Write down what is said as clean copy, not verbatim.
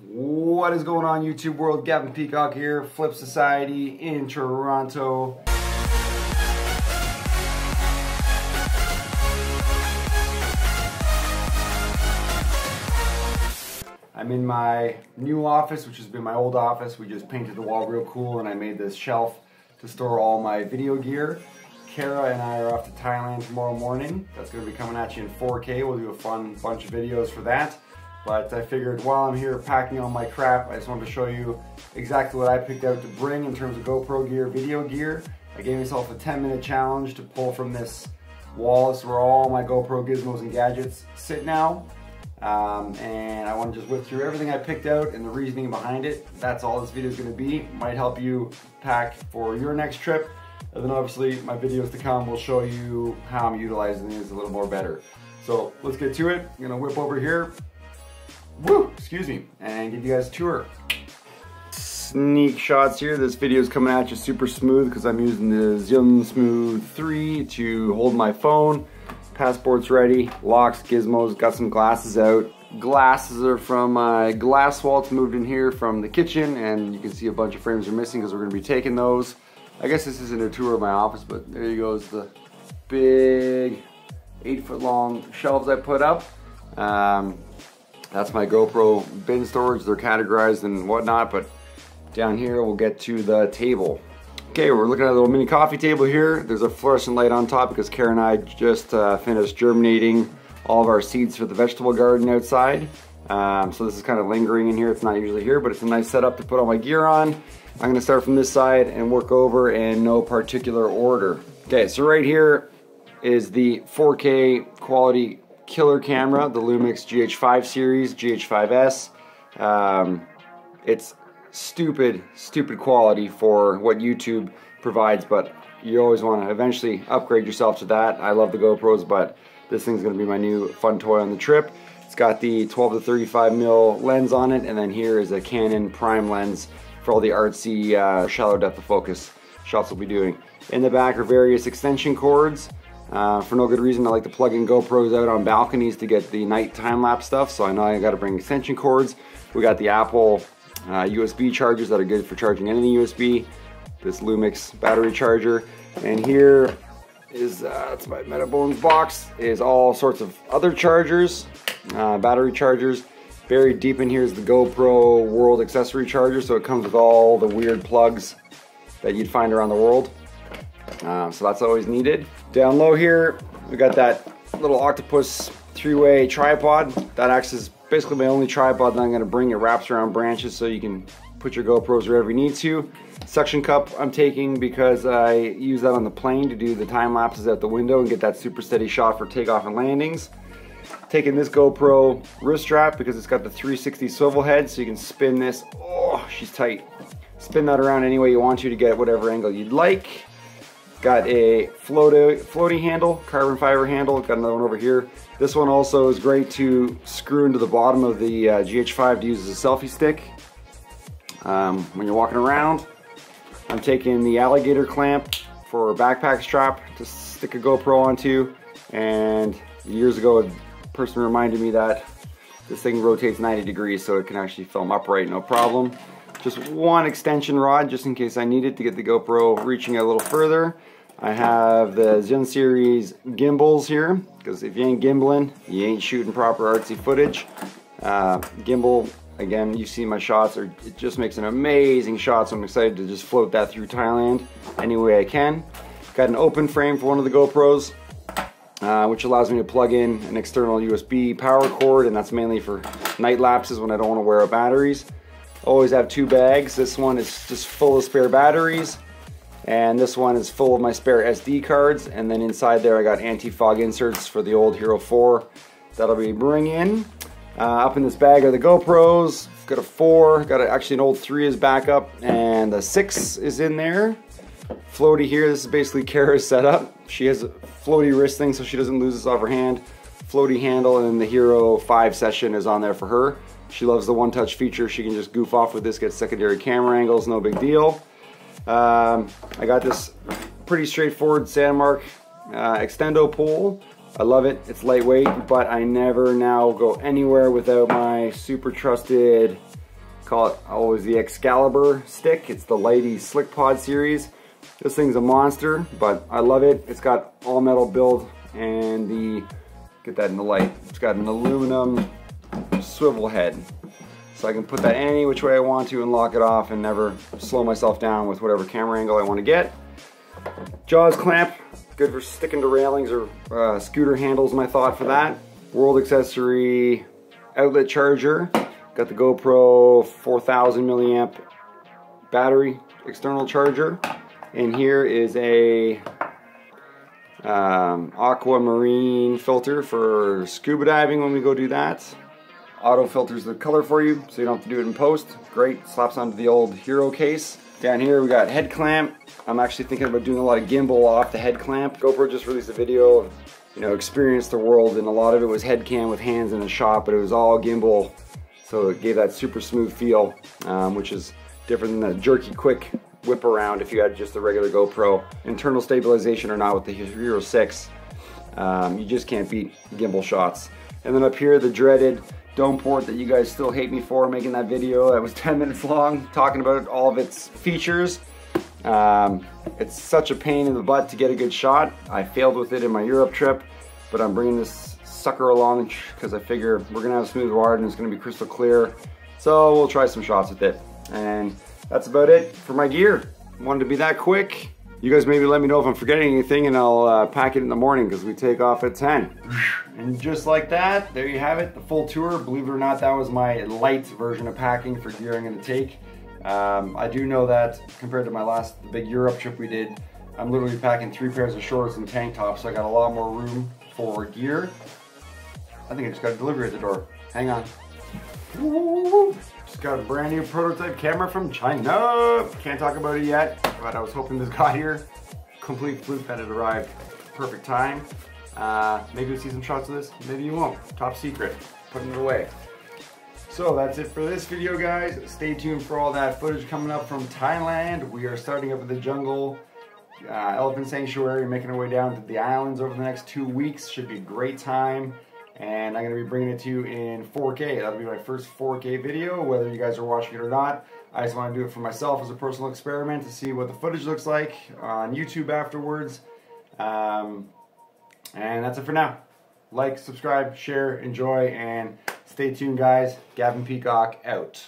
What is going on, YouTube world? Gavin Peacock here, Flip Society in Toronto. I'm in my new office, which has been my old office. We just painted the wall real cool and I made this shelf to store all my video gear. Kara and I are off to Thailand tomorrow morning. That's going to be coming at you in 4K. We'll do a fun bunch of videos for that. But I figured while I'm here packing all my crap, I just wanted to show you exactly what I picked out to bring in terms of GoPro gear, video gear. I gave myself a 10-minute challenge to pull from this wall. This is where all my GoPro gizmos and gadgets sit now. And I want to just whip through everything I picked out and the reasoning behind it. That's all this video is going to be. Might help you pack for your next trip. And then obviously my videos to come will show you how I'm utilizing these a little more better. So let's get to it. I'm going to whip over here. Woo! Excuse me. And give you guys a tour. Sneak shots here. This video is coming at you super smooth because I'm using the Zoom Smooth 3 to hold my phone. Passport's ready, locks, gizmos, got some glasses out. Glasses are from my glass wall. It's moved in here from the kitchen, and you can see a bunch of frames are missing because we're going to be taking those. I guess this isn't a tour of my office, but there you go. It's the big 8-foot long shelves I put up. That's my GoPro bin storage. They're categorized and whatnot, but down here we'll get to the table. Okay, we're looking at a little mini coffee table here. There's a fluorescent light on top because Kara and I just finished germinating all of our seeds for the vegetable garden outside. So this is kind of lingering in here. It's not usually here, but it's a nice setup to put all my gear on. I'm gonna start from this side and work over in no particular order. Okay, so right here is the 4K quality killer camera, the Lumix GH5 series, GH5S. It's stupid quality for what YouTube provides, but you always want to eventually upgrade yourself to that. I love the GoPros, but this thing's going to be my new fun toy on the trip. It's got the 12 to 35 mil lens on it, and then here is a Canon prime lens for all the artsy shallow depth of focus shots we'll be doing. In the back are various extension cords. For no good reason, I like to plug in GoPros out on balconies to get the night time-lapse stuff, so I know I got to bring extension cords. We got the Apple USB chargers that are good for charging anything USB. This Lumix battery charger, and here is that's my Metabones box. Is all sorts of other chargers, battery chargers. Buried deep in here is the GoPro World Accessory charger, so it comes with all the weird plugs that you'd find around the world. So that's always needed. Down low here, we got that little octopus 3-way tripod. That acts as basically my only tripod that I'm going to bring. It wraps around branches so you can put your GoPros wherever you need to. Suction cup I'm taking because I use that on the plane to do the time lapses out the window and get that super steady shot for takeoff and landings. Taking this GoPro wrist strap because it's got the 360 swivel head, so you can spin this. Oh, she's tight. Spin that around any way you want to get whatever angle you'd like. Got a floaty handle, carbon fiber handle. Got another one over here. This one also is great to screw into the bottom of the GH5 to use as a selfie stick when you're walking around. I'm taking the alligator clamp for a backpack strap to stick a GoPro onto. And years ago, a person reminded me that this thing rotates 90 degrees, so it can actually film upright, no problem. Just one extension rod, just in case I need it to get the GoPro reaching a little further. I have the Zen series gimbals here, because if you ain't gimbaling, you ain't shooting proper artsy footage. Gimbal, again, you see my shots, it just makes an amazing shot, so I'm excited to just float that through Thailand any way I can. Got an open frame for one of the GoPros, which allows me to plug in an external USB power cord, and that's mainly for night lapses when I don't want to wear out batteries. Always have two bags. This one is just full of spare batteries, and this one is full of my spare SD cards, and then inside there I got anti-fog inserts for the old Hero 4 that'll be bringing. Up in this bag are the GoPros. Got a 4, got actually an old 3 as backup, and the 6 is in there. Floaty here, this is basically Kara's setup. She has a floaty wrist thing so she doesn't lose this off her hand. Floaty handle, and then the Hero 5 session is on there for her. She loves the one-touch feature. She can just goof off with this, get secondary camera angles, no big deal. I got this pretty straightforward Sandmark extendo pole. I love it. It's lightweight, but I never now go anywhere without my super trusted Call it always the Excalibur stick. It's the Lighty Slick Pod series. This thing's a monster, but I love it. It's got all metal build and get that in the light. It's got an aluminum swivel head. So I can put that any which way I want to and lock it off and never slow myself down with whatever camera angle I want to get. Jaws clamp, good for sticking to railings or scooter handles, my thought for that. World Accessory outlet charger. Got the GoPro 4000 milliamp battery external charger. And here is a aquamarine filter for scuba diving when we go do that. Auto filters the color for you, so you don't have to do it in post. Great, slaps onto the old Hero case. Down here we got head clamp. I'm actually thinking about doing a lot of gimbal off the head clamp. GoPro just released a video of, experience the world, and a lot of it was head cam with hands in the shot, but it was all gimbal, so it gave that super smooth feel, which is different than the jerky quick whip around if you had just the regular GoPro. Internal stabilization or not with the Hero 6, you just can't beat gimbal shots. And then up here, the dreaded dome port that you guys still hate me for making that video that was 10 minutes long talking about all of its features. It's such a pain in the butt to get a good shot. I failed with it in my Europe trip, but I'm bringing this sucker along because I figure we're gonna have smooth water and it's gonna be crystal clear. So we'll try some shots with it. And that's about it for my gear. Wanted to be that quick. You guys maybe let me know if I'm forgetting anything and I'll pack it in the morning because we take off at 10. And just like that, there you have it, the full tour. Believe it or not, that was my light version of packing for gear I'm gonna take. I do know that compared to the big Europe trip we did, I'm literally packing 3 pairs of shorts and tank tops, so I got a lot more room for gear. I think I just got a delivery at the door. Hang on. Woo! Just got a brand new prototype camera from China. Can't talk about it yet, but I was hoping this got here. Complete fluke that it arrived. Perfect time. Maybe you'll see some shots of this, maybe you won't. Top secret. Putting it away. So that's it for this video, guys. Stay tuned for all that footage coming up from Thailand. We are starting up at the jungle elephant sanctuary, making our way down to the islands over the next 2 weeks. Should be a great time. And I'm going to be bringing it to you in 4K. That'll be my first 4K video, whether you guys are watching it or not. I just want to do it for myself as a personal experiment to see what the footage looks like on YouTube afterwards. And that's it for now. Like, subscribe, share, enjoy, and stay tuned, guys. Gavin Peacock out.